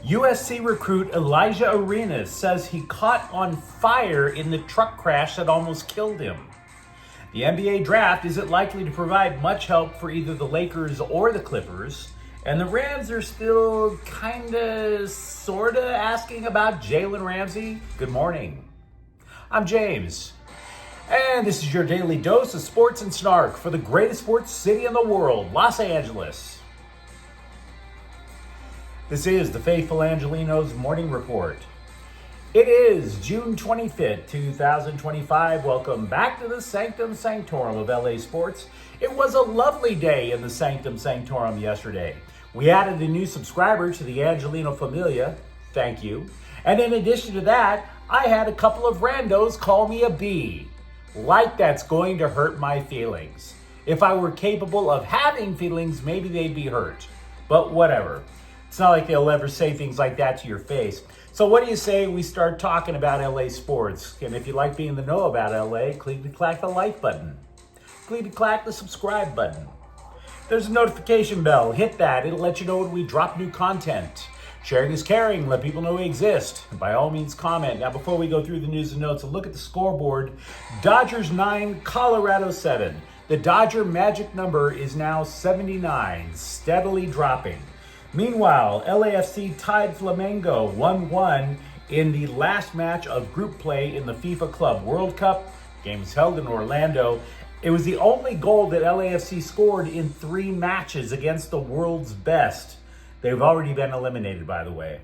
USC recruit Alijah Arenas says he caught on fire in the truck crash that almost killed him. The NBA draft isn't likely to provide much help for either the Lakers or the Clippers, and the Rams are still sorta asking about Jalen Ramsey. Good morning. I'm James, and this is your daily dose of sports and snark for the greatest sports city in the world, Los Angeles. This is the faithful Angelenos Morning Report. It is June 25th, 2025. Welcome back to the Sanctum Sanctorum of LA Sports. It was a lovely day in the Sanctum Sanctorum yesterday. We added a new subscriber to the Angeleno Familia. Thank you. And in addition to that, I had a couple of randos call me a B. Like that's going to hurt my feelings. If I were capable of having feelings, maybe they'd be hurt. But whatever. It's not like they'll ever say things like that to your face. So what do you say we start talking about LA sports? And if you like being in the know about LA, click the like button. Click the subscribe button. There's a notification bell. Hit that. It'll let you know when we drop new content. Sharing is caring. Let people know we exist. And by all means, comment. Now, before we go through the news and notes, a look at the scoreboard. Dodgers 9, Colorado 7. The Dodger magic number is now 79, steadily dropping. Meanwhile, LAFC tied Flamengo 1-1 in the last match of group play in the FIFA Club World Cup. Game was held in Orlando. It was the only goal that LAFC scored in 3 matches against the world's best. They've already been eliminated, by the way.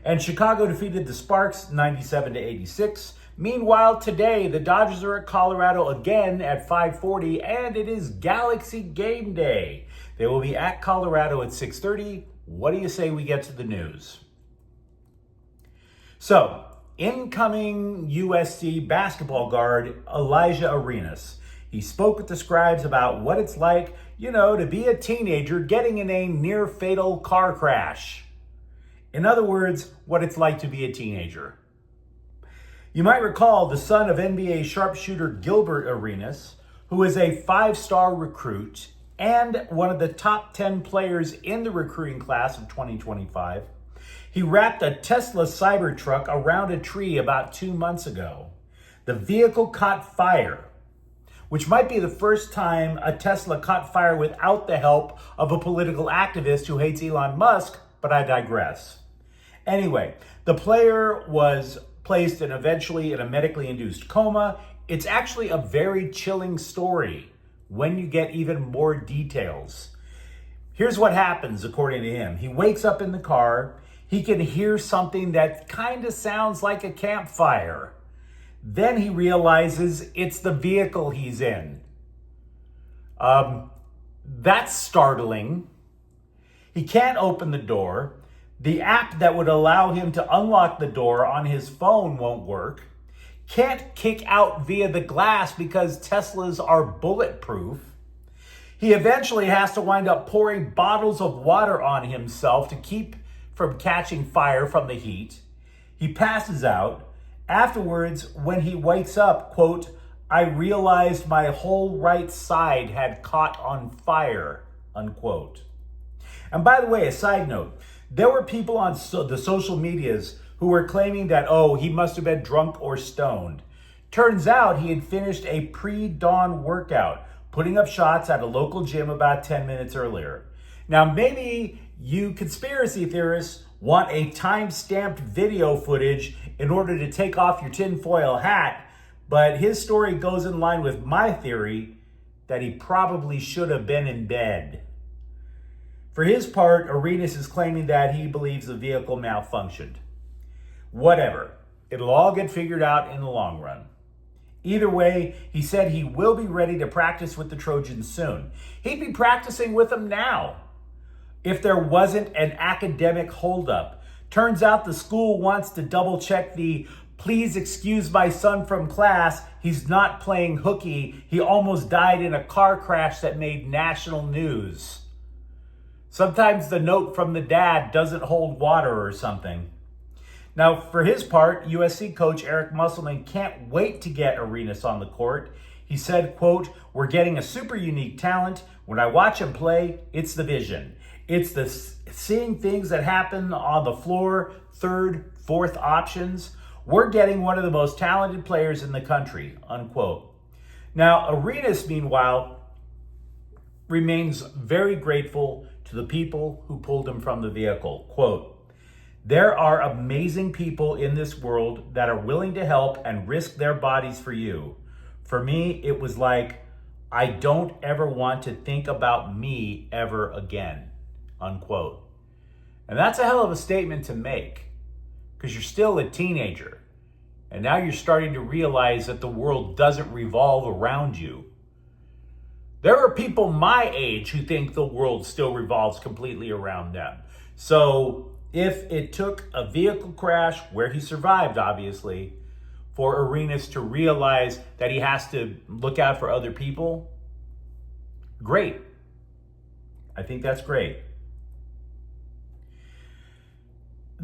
And Chicago defeated the Sparks 97-86. Meanwhile, today, the Dodgers are at Colorado again at 5:40, and it is Galaxy Game Day. They will be at Colorado at 6:30. What do you say we get to the news? So, incoming USC basketball guard Alijah Arenas. He spoke with the scribes about what it's like, to be a teenager getting in a near-fatal car crash. In other words, what it's like to be a teenager. You might recall the son of NBA sharpshooter Gilbert Arenas, who is a 5-star recruit and one of the top 10 players in the recruiting class of 2025. He wrapped a Tesla Cybertruck around a tree about 2 months ago. The vehicle caught fire, which might be the first time a Tesla caught fire without the help of a political activist who hates Elon Musk, but I digress. Anyway, the player was placed eventually in a medically induced coma. It's actually a very chilling story when you get even more details. Here's what happens, according to him. He wakes up in the car. He can hear something that kind of sounds like a campfire. Then he realizes it's the vehicle he's in. That's startling. He can't open the door. The app that would allow him to unlock the door on his phone won't work. Can't kick out via the glass because Teslas are bulletproof. He eventually has to wind up pouring bottles of water on himself to keep from catching fire from the heat. He passes out. Afterwards, when he wakes up, quote, "I realized my whole right side had caught on fire," unquote. And by the way, a side note, there were people on the social medias who were claiming that, he must have been drunk or stoned. Turns out he had finished a pre-dawn workout, putting up shots at a local gym about 10 minutes earlier. Now, maybe you conspiracy theorists want a time-stamped video footage in order to take off your tinfoil hat, but his story goes in line with my theory that he probably should have been in bed. For his part, Arenas is claiming that he believes the vehicle malfunctioned. Whatever. It'll all get figured out in the long run. Either way, he said he will be ready to practice with the Trojans soon. He'd be practicing with them now if there wasn't an academic holdup. Turns out the school wants to double check the "please excuse my son from class, he's not playing hooky, he almost died in a car crash that made national news." Sometimes the note from the dad doesn't hold water or something. Now, for his part, USC coach Eric Musselman can't wait to get Arenas on the court. He said, quote, "We're getting a super unique talent. When I watch him play, it's the vision. It's the seeing things that happen on the floor, third, fourth options. We're getting one of the most talented players in the country, unquote. Now, Arenas, meanwhile, remains very grateful to the people who pulled him from the vehicle. Quote, "There are amazing people in this world that are willing to help and risk their bodies for you. For me, it was like, I don't ever want to think about me ever again," unquote. And that's a hell of a statement to make, because you're still a teenager. And now you're starting to realize that the world doesn't revolve around you. There are people my age who think the world still revolves completely around them. So if it took a vehicle crash, where he survived, obviously, for Arenas to realize that he has to look out for other people, great. I think that's great.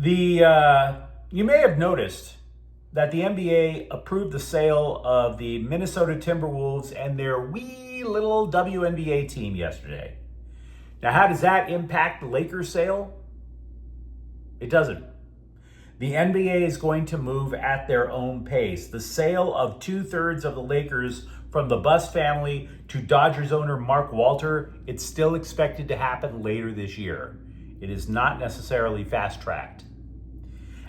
You may have noticed that the NBA approved the sale of the Minnesota Timberwolves and their wee little WNBA team yesterday. Now, how does that impact the Lakers sale? It doesn't. The NBA is going to move at their own pace. The sale of 2/3 of the Lakers from the Buss family to Dodgers owner Mark Walter, it's still expected to happen later this year. It is not necessarily fast-tracked.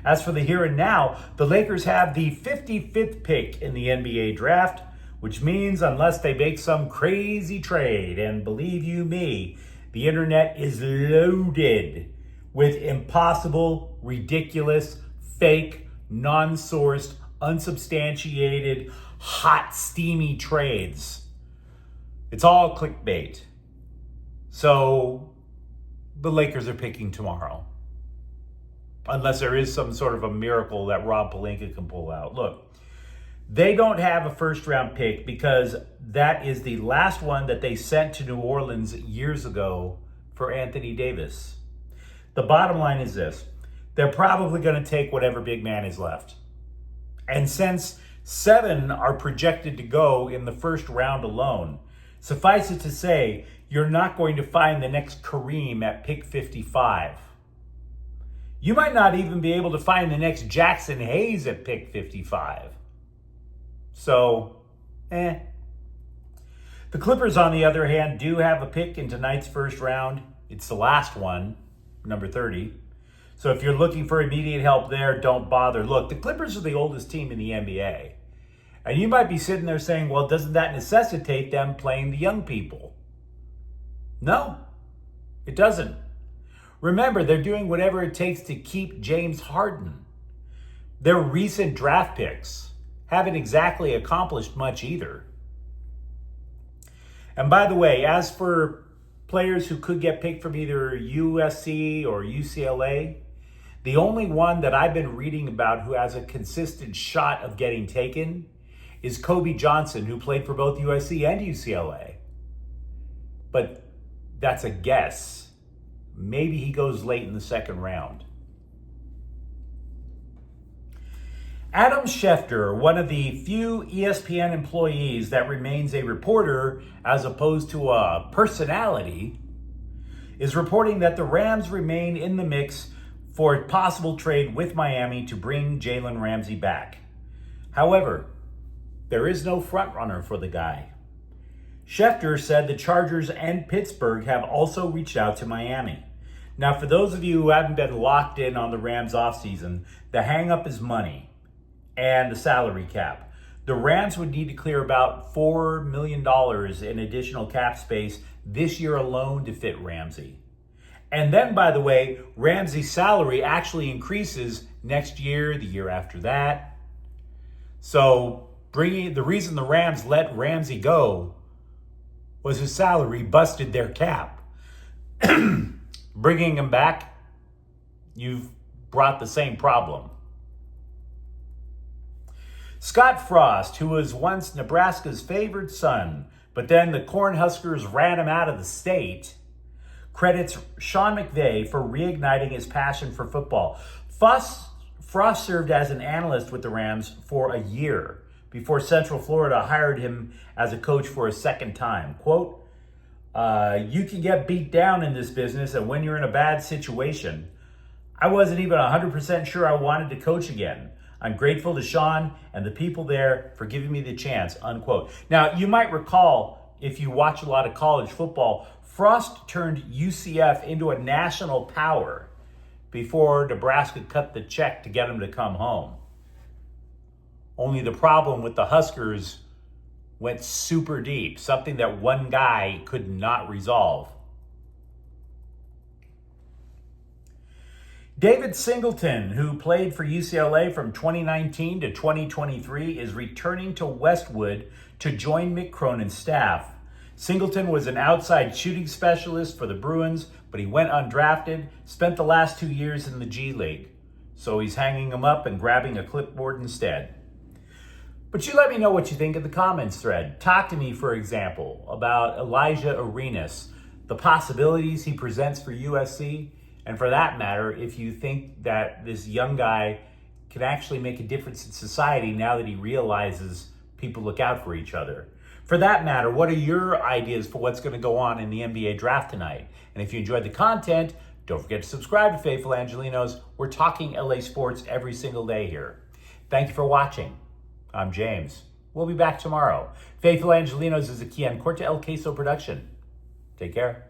As for the here and now, the Lakers have the 55th pick in the NBA draft, which means unless they make some crazy trade, and believe you me, the internet is loaded with impossible, ridiculous, fake, non-sourced, unsubstantiated, hot, steamy trades. It's all clickbait. So the Lakers are picking tomorrow. Unless there is some sort of a miracle that Rob Pelinka can pull out. Look, they don't have a first-round pick because that is the last one that they sent to New Orleans years ago for Anthony Davis. The bottom line is this. They're probably going to take whatever big man is left. And since 7 are projected to go in the first round alone, suffice it to say, you're not going to find the next Kareem at pick 55. You might not even be able to find the next Jackson Hayes at pick 55. So, The Clippers, on the other hand, do have a pick in tonight's first round. It's the last one, number 30. So if you're looking for immediate help there, don't bother. Look, the Clippers are the oldest team in the NBA. And you might be sitting there saying, well, doesn't that necessitate them playing the young people? No, it doesn't. Remember, they're doing whatever it takes to keep James Harden. Their recent draft picks haven't exactly accomplished much either. And by the way, as for players who could get picked from either USC or UCLA, the only one that I've been reading about who has a consistent shot of getting taken is Kobe Johnson, who played for both USC and UCLA. But that's a guess. Maybe he goes late in the second round. Adam Schefter, one of the few ESPN employees that remains a reporter as opposed to a personality, is reporting that the Rams remain in the mix for a possible trade with Miami to bring Jalen Ramsey back. However, there is no frontrunner for the guy. Schefter said the Chargers and Pittsburgh have also reached out to Miami. Now, for those of you who haven't been locked in on the Rams offseason, the hang-up is money and the salary cap. The Rams would need to clear about $4 million in additional cap space this year alone to fit Ramsey. And then, by the way, Ramsey's salary actually increases next year, the year after that. So the reason the Rams let Ramsey go was his salary busted their cap. Bringing him back, you've brought the same problem. Scott Frost, who was once Nebraska's favored son, but then the Cornhuskers ran him out of the state, credits Sean McVay for reigniting his passion for football. Frost served as an analyst with the Rams for a year before Central Florida hired him as a coach for a second time. Quote, You can get beat down in this business, and when you're in a bad situation, I wasn't even 100% sure I wanted to coach again. I'm grateful to Sean and the people there for giving me the chance, unquote. Now, you might recall, if you watch a lot of college football, Frost turned UCF into a national power before Nebraska cut the check to get him to come home. Only the problem with the Huskers went super deep, something that one guy could not resolve. David Singleton, who played for UCLA from 2019 to 2023, is returning to Westwood to join Mick Cronin's staff. Singleton was an outside shooting specialist for the Bruins, but he went undrafted, spent the last 2 years in the G League. So he's hanging him up and grabbing a clipboard instead. But you let me know what you think in the comments thread. Talk to me, for example, about Alijah Arenas, the possibilities he presents for USC, and for that matter, if you think that this young guy can actually make a difference in society now that he realizes people look out for each other. For that matter, what are your ideas for what's going to go on in the NBA draft tonight? And if you enjoyed the content, don't forget to subscribe to Faithful Angelenos. We're talking LA sports every single day here. Thank you for watching. I'm James. We'll be back tomorrow. Faithful Angelenos is a Kian Corte El Queso production. Take care.